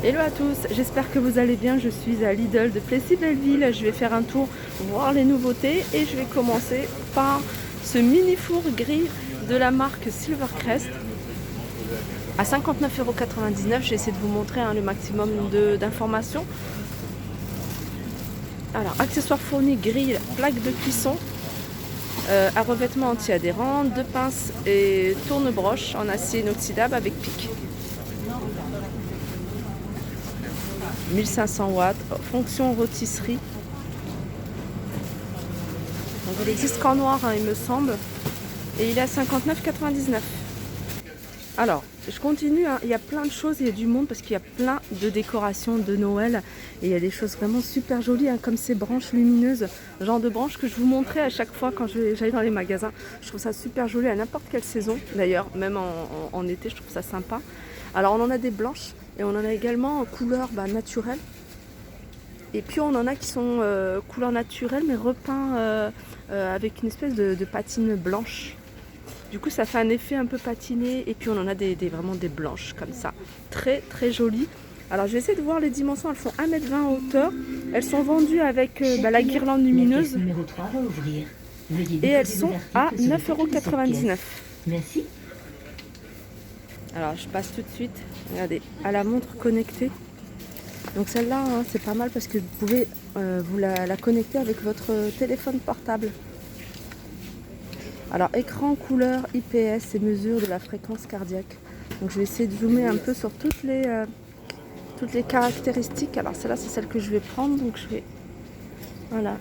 Hello à tous, j'espère que vous allez bien. Je suis à Lidl de Plessis-Belleville. Je vais faire un tour, voir les nouveautés et je vais commencer par ce mini four gris de la marque Silvercrest à 59,99 €. J'ai essayé de vous montrer le maximum d'informations. Alors, accessoires fournis, grille, plaque de cuisson, à revêtement anti-adhérent, 2 pinces et tourne-broche en acier inoxydable avec pic. 1500 watts, fonction rôtisserie. Donc il existe qu'en noir, il me semble. Et il est à 59,99 €. Alors, je continue, il y a plein de choses, il y a du monde parce qu'il y a plein de décorations de Noël. Et il y a des choses vraiment super jolies, comme ces branches lumineuses, genre de branches que je vous montrais à chaque fois quand j'allais dans les magasins. Je trouve ça super joli à n'importe quelle saison. D'ailleurs, même en été, je trouve ça sympa. Alors, on en a des blanches et on en a également en couleur naturelle. Et puis on en a qui sont couleur naturelle mais repeints avec une espèce de patine blanche. Du coup ça fait un effet un peu patiné. Et puis on en a vraiment des blanches comme ça. Très très jolies. Alors je vais essayer de voir les dimensions. Elles font 1,20 m en hauteur. Elles sont vendues avec la guirlande lumineuse. Et elles sont à 9,99 €. Merci. Alors je passe tout de suite. Regardez, à la montre connectée. Donc celle-là, c'est pas mal parce que vous pouvez vous la connecter avec votre téléphone portable. Alors écran couleur IPS et mesure de la fréquence cardiaque. Donc je vais essayer de zoomer un peu sur toutes les caractéristiques. Alors celle-là, c'est celle que je vais prendre. Donc je vais... Voilà.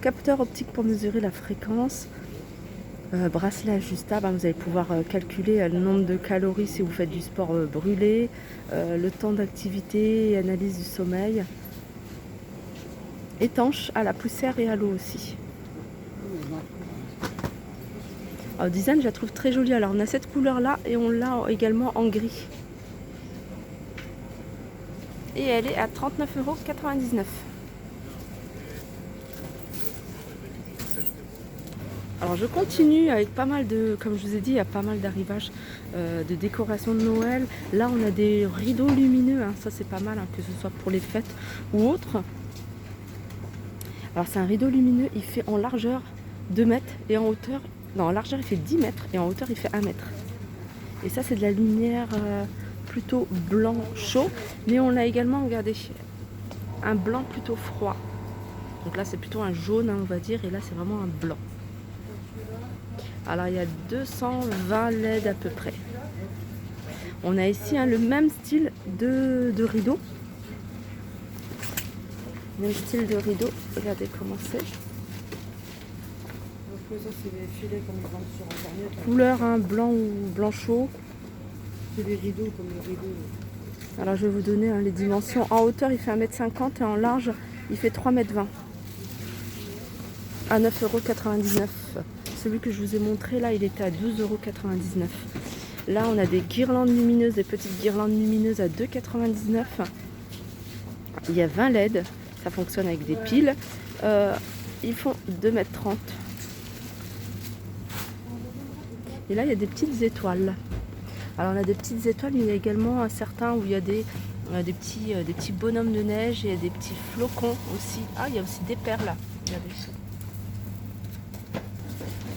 Capteur optique pour mesurer la fréquence. Bracelet ajustable, vous allez pouvoir calculer le nombre de calories si vous faites du sport brûlé, le temps d'activité et analyse du sommeil. Étanche à la poussière et à l'eau aussi. Alors, le design, je la trouve très jolie. Alors on a cette couleur là et on l'a également en gris. Et elle est à 39,99 €. Alors je continue avec pas mal de, comme je vous ai dit, il y a pas mal d'arrivages de décoration de Noël. Là on a des rideaux lumineux, ça c'est pas mal, que ce soit pour les fêtes ou autres. Alors c'est un rideau lumineux, il fait en largeur 2 mètres et en hauteur, non en largeur il fait 10 mètres et en hauteur il fait 1 mètre. Et ça c'est de la lumière plutôt blanc chaud, mais on a également, regardez, un blanc plutôt froid. Donc là c'est plutôt un jaune, on va dire, et là c'est vraiment un blanc. Alors il y a 220 LED à peu près. On a ici le même style de rideau. Même style de rideau. Regardez comment c'est. Couleur blanc ou blanc chaud. C'est des rideaux comme les rideaux. Alors je vais vous donner les dimensions. En hauteur il fait 1,50 m et en large il fait 3,20 m. À 9,99 €. Celui que je vous ai montré là, il était à 12,99 €. Là, on a des guirlandes lumineuses, des petites guirlandes lumineuses à 2,99 €. Il y a 20 LED, ça fonctionne avec des piles. Ils font 2,30 m. Et là, il y a des petites étoiles. Alors, on a des petites étoiles, mais il y a également certains où il y a des petits bonhommes de neige et des petits flocons aussi. Ah, il y a aussi des perles. Regardez ça.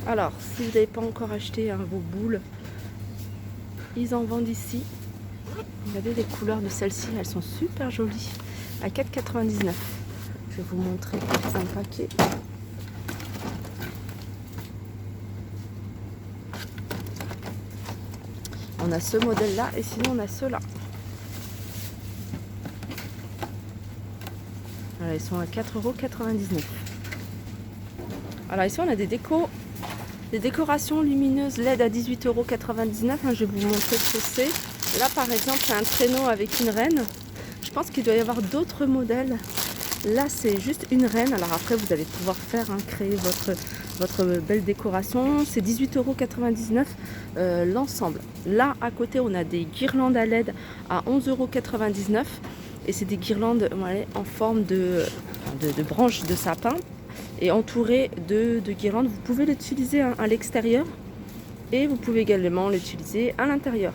Alors, si vous n'avez pas encore acheté vos boules, ils en vendent ici. Regardez les couleurs de celles-ci, elles sont super jolies. À 4,99 €. Je vais vous montrer un paquet. On a ce modèle-là et sinon on a ceux-là. Voilà, ils sont à 4,99 €. Alors ici on a des décorations lumineuses LED à 18,99 €. Je vais vous montrer ce que c'est. Là par exemple c'est un traîneau avec une reine. Je pense qu'il doit y avoir d'autres modèles. Là c'est juste une reine. Alors après vous allez pouvoir créer votre belle décoration. C'est 18,99 € l'ensemble. Là à côté on a des guirlandes à LED à 11,99 €. Et c'est des guirlandes en forme de branches de sapin. Et entouré de guirlandes. Vous pouvez l'utiliser à l'extérieur et vous pouvez également l'utiliser à l'intérieur.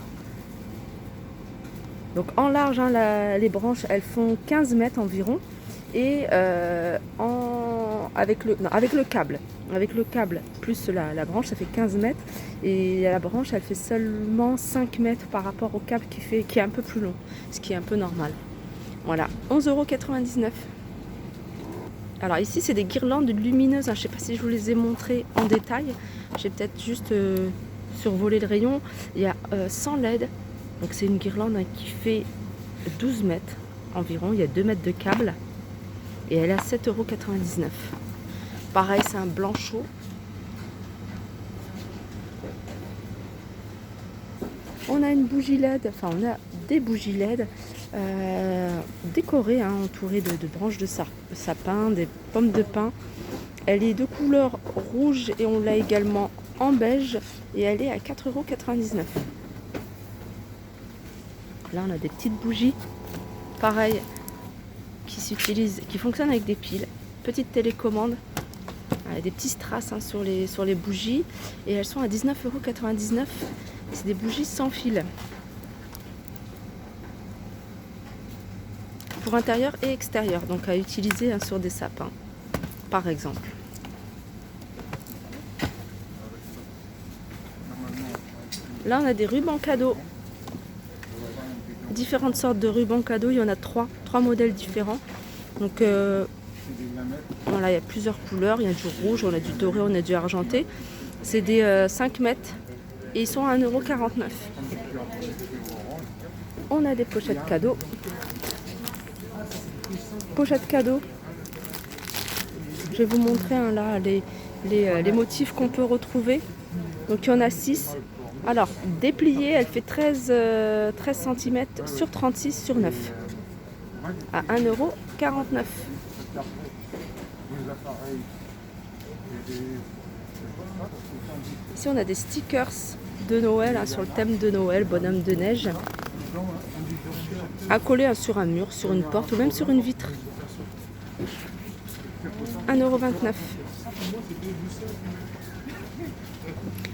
Donc en large, hein, les branches, elles font 15 mètres environ. Et avec le câble. Avec le câble plus la branche, ça fait 15 mètres. Et la branche, elle fait seulement 5 mètres par rapport au câble qui est un peu plus long. Ce qui est un peu normal. Voilà, 11,99 €. Alors ici, c'est des guirlandes lumineuses. Hein. Je ne sais pas si je vous les ai montrées en détail. J'ai peut-être juste survolé le rayon. Il y a 100 LED. Donc c'est une guirlande, hein, qui fait 12 mètres environ. Il y a 2 mètres de câble. Et elle est à 7,99 €. Pareil, c'est un blanc chaud. On a une bougie LED, enfin on a des bougies LED décorées, hein, entourées de branches de sapin, des pommes de pin. Elle est de couleur rouge et on l'a également en beige et elle est à 4,99 €. Là on a des petites bougies, pareil, qui fonctionnent avec des piles. Petite télécommande. Des petits strass, hein, sur les bougies et elles sont à 19,99 €. C'est des bougies sans fil pour intérieur et extérieur, donc à utiliser, hein, sur des sapins par exemple. Là on a des rubans cadeaux, différentes sortes de rubans cadeaux. Il y en a trois modèles différents. Donc voilà, il y a plusieurs couleurs. Il y a du rouge, on a du doré, on a du argenté. C'est des 5 mètres et ils sont à 1,49 €. On a des pochettes cadeaux. Pochettes cadeaux. Je vais vous montrer, hein, là les motifs qu'on peut retrouver. Donc il y en a 6. Alors dépliée, elle fait 13 cm sur 36 sur 9 à 1,49 €. Ici on a des stickers de Noël, hein, sur le thème de Noël, bonhomme de neige, à coller, hein, sur un mur, sur une porte ou même sur une vitre. 1,29 €.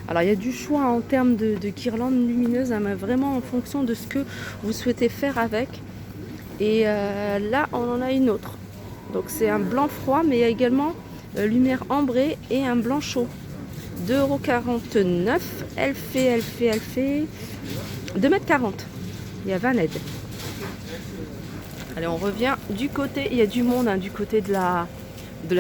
Alors il y a du choix en termes de guirlandes lumineuses, hein, mais vraiment en fonction de ce que vous souhaitez faire avec. Et là on en a une autre. Donc c'est un blanc froid, mais il y a également lumière ambrée et un blanc chaud. 2,49 €. Elle fait 2,40 m. Il y a 20 LED. Allez, on revient du côté, il y a du monde, hein, du côté de la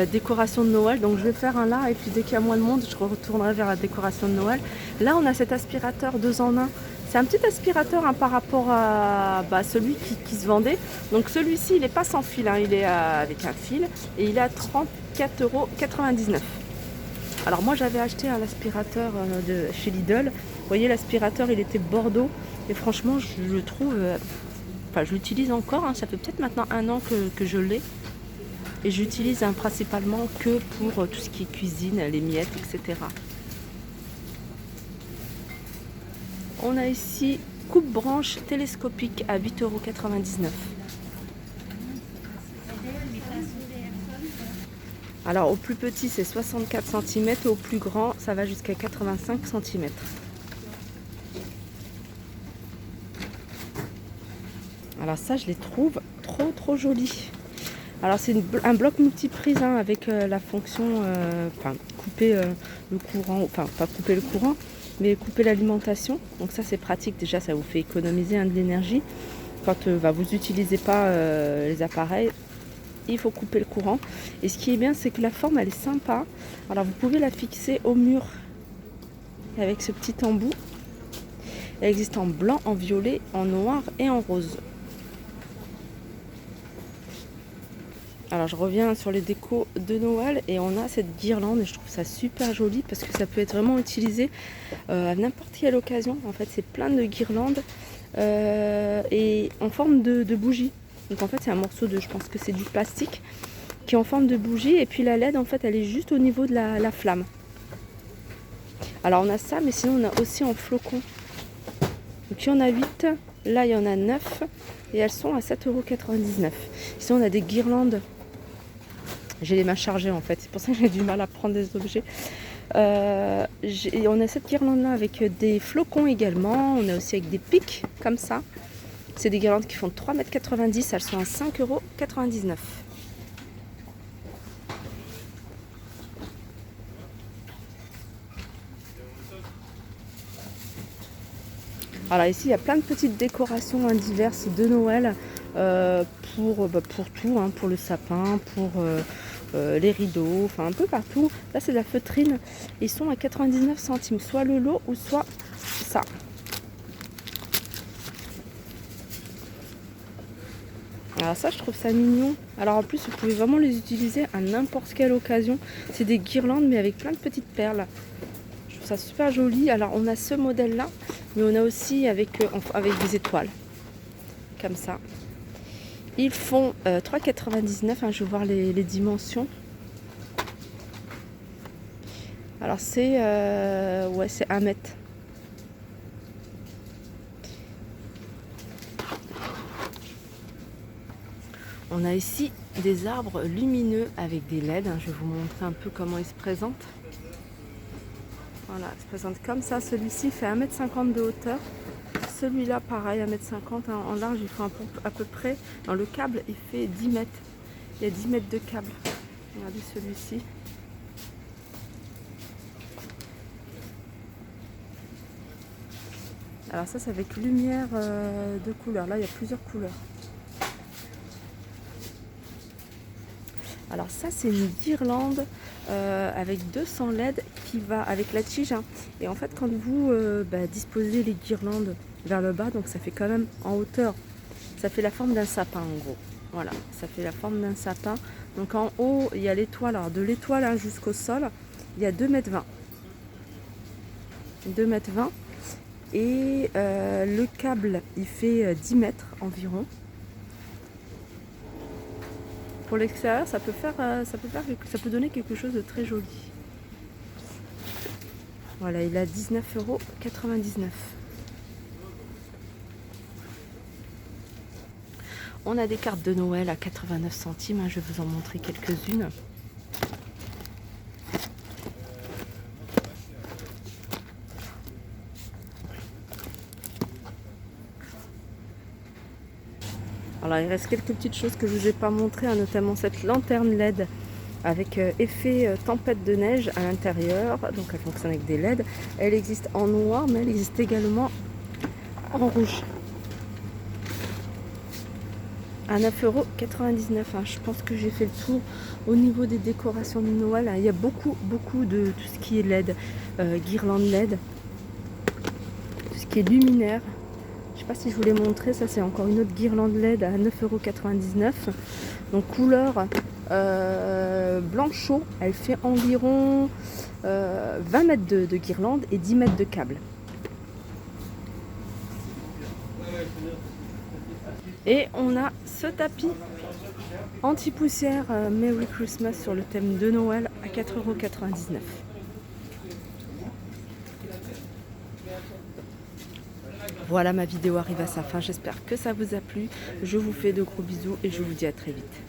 décoration de Noël. Donc je vais faire un là et puis dès qu'il y a moins de monde, je retournerai vers la décoration de Noël. Là on a cet aspirateur 2 en 1. C'est un petit aspirateur, hein, par rapport à celui qui se vendait. Donc celui-ci, il n'est pas sans fil, hein, il est avec un fil et il est à 34,99 €. Alors moi j'avais acheté un aspirateur de chez Lidl. Vous voyez, l'aspirateur, il était bordeaux et franchement je le trouve, je l'utilise encore, hein, ça fait peut-être maintenant 1 an que je l'ai. Et j'utilise, hein, principalement que pour tout ce qui est cuisine, les miettes, etc. On a ici coupe-branche télescopique à 8,99 €. Alors au plus petit c'est 64 cm et au plus grand ça va jusqu'à 85 cm. Alors ça je les trouve trop jolis. Alors c'est un bloc multiprise, hein, avec la fonction couper le courant, enfin pas couper le courant mais couper l'alimentation. Donc ça c'est pratique, déjà ça vous fait économiser, hein, de l'énergie. Quand vous n'utilisez pas les appareils, il faut couper le courant. Et ce qui est bien, c'est que la forme elle est sympa. Alors vous pouvez la fixer au mur avec ce petit embout. Elle existe en blanc, en violet, en noir et en rose. Alors je reviens sur les décos de Noël et on a cette guirlande et je trouve ça super joli parce que ça peut être vraiment utilisé à n'importe quelle occasion. En fait c'est plein de guirlandes et en forme de bougie. Donc en fait c'est un morceau je pense que c'est du plastique qui est en forme de bougie et puis la LED en fait elle est juste au niveau de la flamme. Alors on a ça, mais sinon on a aussi en flocon. Donc il y en a 8, là il y en a 9 et elles sont à 7,99 €. Sinon on a des guirlandes. J'ai les mains chargées en fait, c'est pour ça que j'ai du mal à prendre des objets. On a cette guirlande là avec des flocons également, on a aussi avec des pics comme ça. C'est des guirlandes qui font 3,90 m, elles sont à 5,99 €. Alors ici, il y a plein de petites décorations diverses de Noël pour tout, hein, pour le sapin, pour les rideaux, enfin un peu partout. Là, c'est de la feutrine. Ils sont à 99 centimes, soit le lot ou soit ça. Alors ça, je trouve ça mignon. Alors en plus, vous pouvez vraiment les utiliser à n'importe quelle occasion. C'est des guirlandes, mais avec plein de petites perles. Je trouve ça super joli. Alors on a ce modèle-là, mais on a aussi avec des étoiles, comme ça. Ils font 3,99 €, hein, je vais voir les dimensions. Alors c'est c'est 1 mètre. On a ici des arbres lumineux avec des LED. Je vais vous montrer un peu comment ils se présentent. Voilà, ils se présentent comme ça. Celui-ci fait 1,50 m de hauteur. Celui-là, pareil, 1,50 m. En large, il fait à peu près. Dans le câble, il fait 10 mètres. Il y a 10 mètres de câble. Regardez celui-ci. Alors ça, c'est avec lumière de couleur. Là, il y a plusieurs couleurs. Alors ça, c'est une guirlande avec 200 LED qui va avec la tige, hein. Et en fait, quand vous disposez les guirlandes vers le bas, donc ça fait quand même en hauteur, ça fait la forme d'un sapin en gros. Voilà, ça fait la forme d'un sapin. Donc en haut, il y a l'étoile. Alors de l'étoile, hein, jusqu'au sol, il y a 2,20 m. 2,20 m. Et le câble, il fait 10 mètres environ. Pour l'extérieur, ça peut donner quelque chose de très joli. Voilà, il a 19,99 €. On a des cartes de Noël à 89 centimes, hein, je vais vous en montrer quelques-unes. Alors il reste quelques petites choses que je ne vous ai pas montrées, hein, notamment cette lanterne LED avec effet tempête de neige à l'intérieur. Donc elle fonctionne avec des LED. Elle existe en noir, mais elle existe également en rouge. À 9,99 €. Hein. Je pense que j'ai fait le tour au niveau des décorations de Noël. Hein. Il y a beaucoup de tout ce qui est LED, guirlande LED, tout ce qui est luminaire. Je ne sais pas si je vous l'ai montré, ça c'est encore une autre guirlande LED à 9,99 €. Donc couleur blanc chaud, elle fait environ 20 mètres de guirlande et 10 mètres de câble. Et on a ce tapis anti-poussière Merry Christmas sur le thème de Noël à 4,99 €. Voilà, ma vidéo arrive à sa fin. J'espère que ça vous a plu. Je vous fais de gros bisous et je vous dis à très vite.